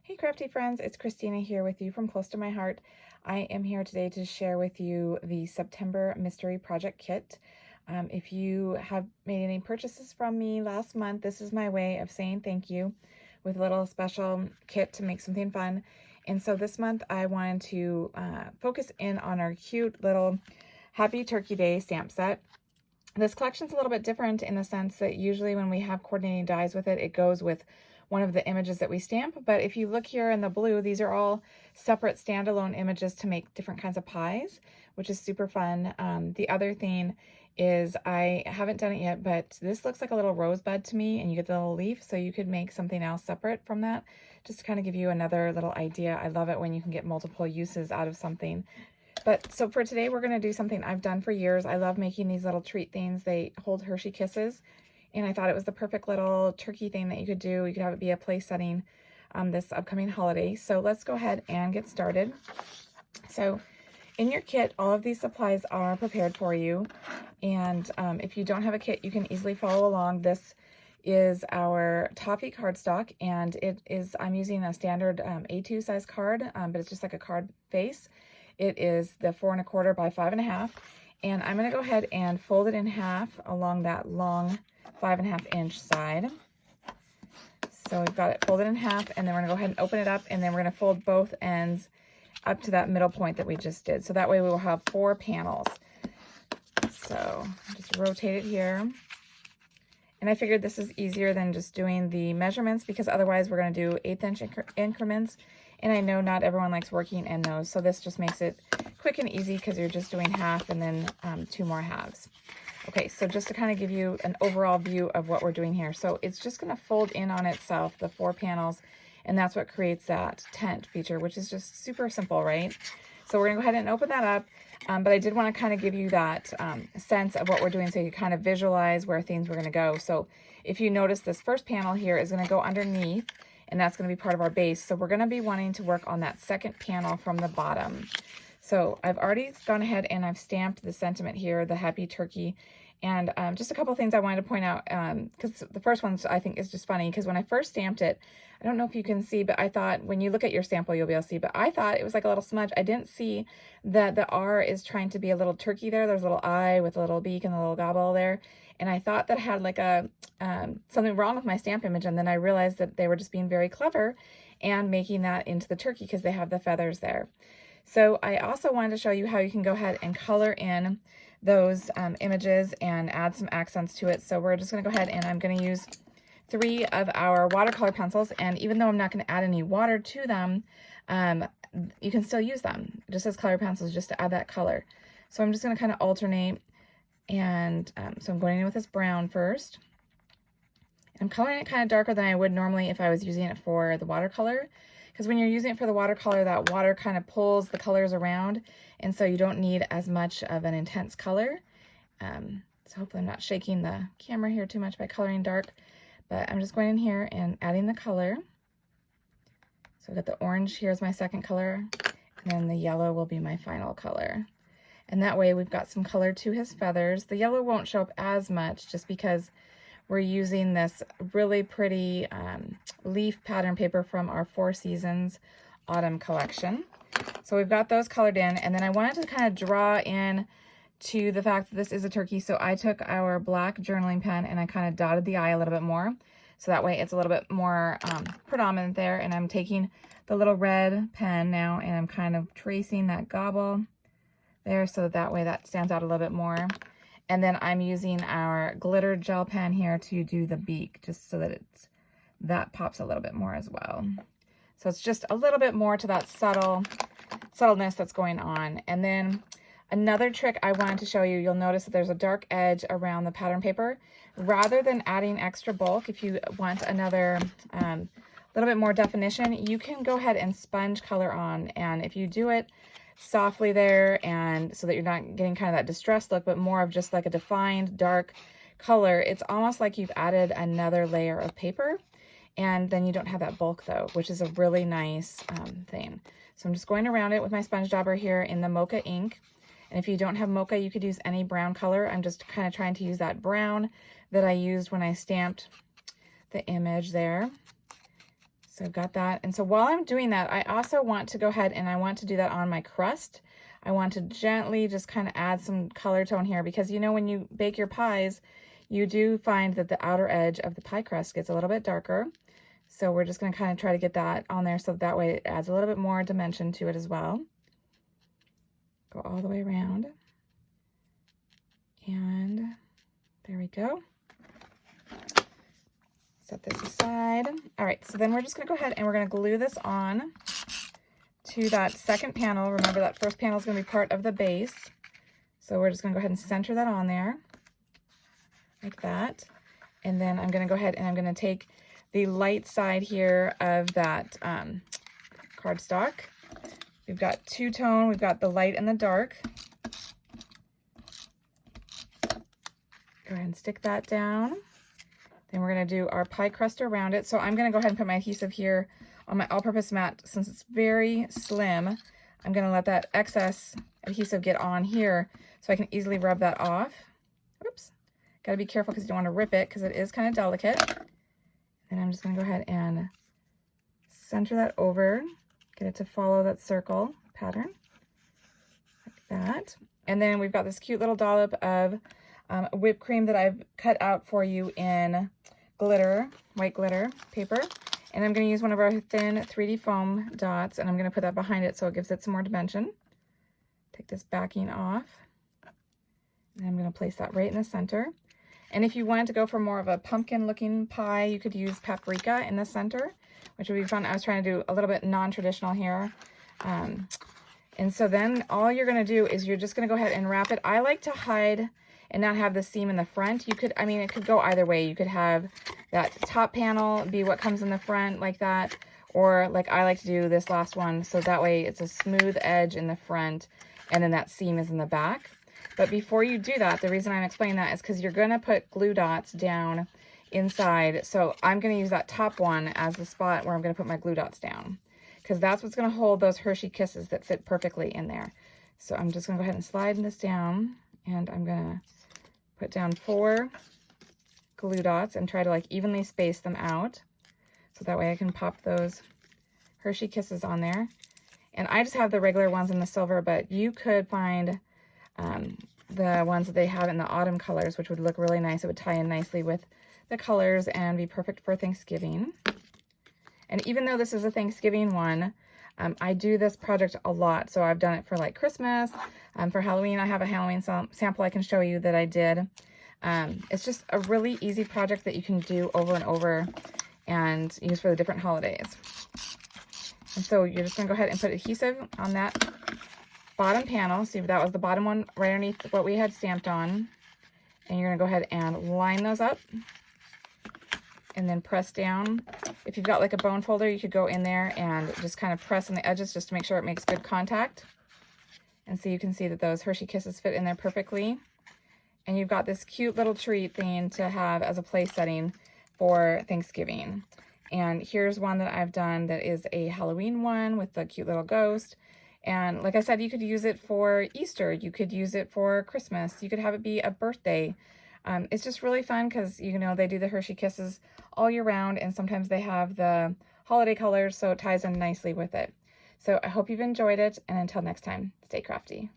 Hey crafty friends, it's Christina here with you from Close to My Heart. I am here today to share with you the September Mystery Project Kit. If you have made any purchases from me last month, this is my way of saying thank you with a little special kit to make something fun. And so this month I wanted to focus in on our cute little Happy Turkey Day stamp set. This collection's a little bit different in the sense that usually when we have coordinating dies with it, it goes with one of the images that we stamp. But if you look here in the blue, these are all separate standalone images to make different kinds of pies, which is super fun. The other thing is I haven't done it yet, but this looks like a little rosebud to me, and you get the little leaf, so you could make something else separate from that, just to kind of give you another little idea. I love it when you can get multiple uses out of something. But so for today, we're going to do something I've done for years. I love making these little treat things. They hold Hershey Kisses. And I thought it was the perfect little turkey thing that you could do. You could have it be a place setting this upcoming holiday. So let's go ahead and get started. So in your kit, all of these supplies are prepared for you. And if you don't have a kit, you can easily follow along. This is our toffee cardstock, and it is, I'm using a standard A2 size card, but it's just like a card face. It is the 4 1/4 by 5 1/2. And I'm going to go ahead and fold it in half along that long 5 1/2 inch side. So we've got it folded in half, and then we're gonna go ahead and open it up, and then we're gonna fold both ends up to that middle point that we just did. So that way we will have 4 panels. So just rotate it here. And I figured this is easier than just doing the measurements, because otherwise we're gonna do 1/8 inch increments. And I know not everyone likes working in those. So this just makes it quick and easy because you're just doing half and then 2 more halves. Okay, so just to kind of give you an overall view of what we're doing here. So it's just going to fold in on itself, the 4 panels, and that's what creates that tent feature, which is just super simple, right? So we're going to go ahead and open that up, but I did want to kind of give you that sense of what we're doing so you kind of visualize where things were going to go. So if you notice, this first panel here is going to go underneath, and that's going to be part of our base. So we're going to be wanting to work on that second panel from the bottom. So I've already gone ahead and I've stamped the sentiment here, the Happy Turkey. And just a couple of things I wanted to point out, because the first one I think is just funny, because when I first stamped it, I don't know if you can see, but I thought when you look at your sample, you'll be able to see, but I thought it was like a little smudge. I didn't see that the R is trying to be a little turkey there. There's a little eye with a little beak and a little gobble there. And I thought that had like a something wrong with my stamp image. And then I realized that they were just being very clever and making that into the turkey because they have the feathers there. So I also wanted to show you how you can go ahead and color in those images and add some accents to it. So we're just going to go ahead and I'm going to use 3 of our watercolor pencils. And even though I'm not going to add any water to them, you can still use them just as color pencils just to add that color. So I'm just going to kind of alternate. And so I'm going in with this brown first. I'm coloring it kind of darker than I would normally if I was using it for the watercolor. Because when you're using it for the watercolor, that water kind of pulls the colors around, and so you don't need as much of an intense color. So hopefully I'm not shaking the camera here too much by coloring dark, but I'm just going in here and adding the color. So I've got the orange, here's my second color, and then the yellow will be my final color. And that way we've got some color to his feathers. The yellow won't show up as much just because we're using this really pretty leaf pattern paper from our 4 Seasons Autumn collection. So we've got those colored in, and then I wanted to kind of draw in to the fact that this is a turkey. So I took our black journaling pen and I kind of dotted the eye a little bit more. So that way it's a little bit more predominant there. And I'm taking the little red pen now and I'm kind of tracing that gobble there so that way that stands out a little bit more. And then I'm using our glitter gel pen here to do the beak, just so that that pops a little bit more as well. So it's just a little bit more to that subtleness that's going on. And then another trick I wanted to show you, you'll notice that there's a dark edge around the pattern paper. Rather than adding extra bulk, if you want another little bit more definition, you can go ahead and sponge color on. And if you do it softly there, and so that you're not getting kind of that distressed look, but more of just like a defined dark color, it's almost like you've added another layer of paper, and then you don't have that bulk though, which is a really nice thing. So I'm just going around it with my sponge dauber here in the mocha ink. And if you don't have mocha, you could use any brown color. I'm just kind of trying to use that brown that I used when I stamped the image there. So I've got that. And so while I'm doing that, I also want to go ahead and I want to do that on my crust. I want to gently just kind of add some color tone here, because you know when you bake your pies, you do find that the outer edge of the pie crust gets a little bit darker. So we're just going to kind of try to get that on there so that way it adds a little bit more dimension to it as well. Go all the way around. And there we go. Set this aside. All right, so then we're just going to go ahead and we're going to glue this on to that second panel. Remember that first panel is going to be part of the base. So we're just going to go ahead and center that on there like that. And then I'm going to go ahead and I'm going to take the light side here of that cardstock. We've got two-tone. We've got the light and the dark. Go ahead and stick that down. Then we're going to do our pie crust around it. So I'm going to go ahead and put my adhesive here on my all-purpose mat. Since it's very slim, I'm going to let that excess adhesive get on here so I can easily rub that off. Oops. Got to be careful because you don't want to rip it because it is kind of delicate. And I'm just going to go ahead and center that over. Get it to follow that circle pattern. Like that. And then we've got this cute little dollop of whipped cream that I've cut out for you in glitter, white glitter paper. And I'm going to use one of our thin 3D foam dots, and I'm going to put that behind it so it gives it some more dimension. Take this backing off. And I'm going to place that right in the center. And if you wanted to go for more of a pumpkin looking pie, you could use paprika in the center, which would be fun. I was trying to do a little bit non-traditional here. And so then all you're going to do is you're just going to go ahead and wrap it. I like to hide and not have the seam in the front. You could, I mean, it could go either way. You could have that top panel be what comes in the front like that, or like I like to do this last one, so that way it's a smooth edge in the front and then that seam is in the back. But before you do that, the reason I'm explaining that is because you're going to put glue dots down inside. So I'm going to use that top one as the spot where I'm going to put my glue dots down, because that's what's going to hold those Hershey Kisses that fit perfectly in there. So I'm just going to go ahead and slide this down, and I'm going to put down 4 glue dots and try to like evenly space them out. So that way I can pop those Hershey Kisses on there. And I just have the regular ones in the silver, but you could find the ones that they have in the autumn colors, which would look really nice. It would tie in nicely with the colors and be perfect for Thanksgiving. And even though this is a Thanksgiving one, I do this project a lot. So I've done it for like Christmas, for Halloween. I have a Halloween sample I can show you that I did. It's just a really easy project that you can do over and over and use for the different holidays. And so you're just going to go ahead and put adhesive on that bottom panel. See, that was the bottom one right underneath what we had stamped on. And you're going to go ahead and line those up and then press down. If you've got like a bone folder, you could go in there and just kind of press on the edges just to make sure it makes good contact. And so you can see that those Hershey Kisses fit in there perfectly. And you've got this cute little treat thing to have as a place setting for Thanksgiving. And here's one that I've done that is a Halloween one with the cute little ghost. And like I said, you could use it for Easter. You could use it for Christmas. You could have it be a birthday. It's just really fun because, you know, they do the Hershey Kisses all year round, and sometimes they have the holiday colors, so it ties in nicely with it. So I hope you've enjoyed it, and until next time, stay crafty.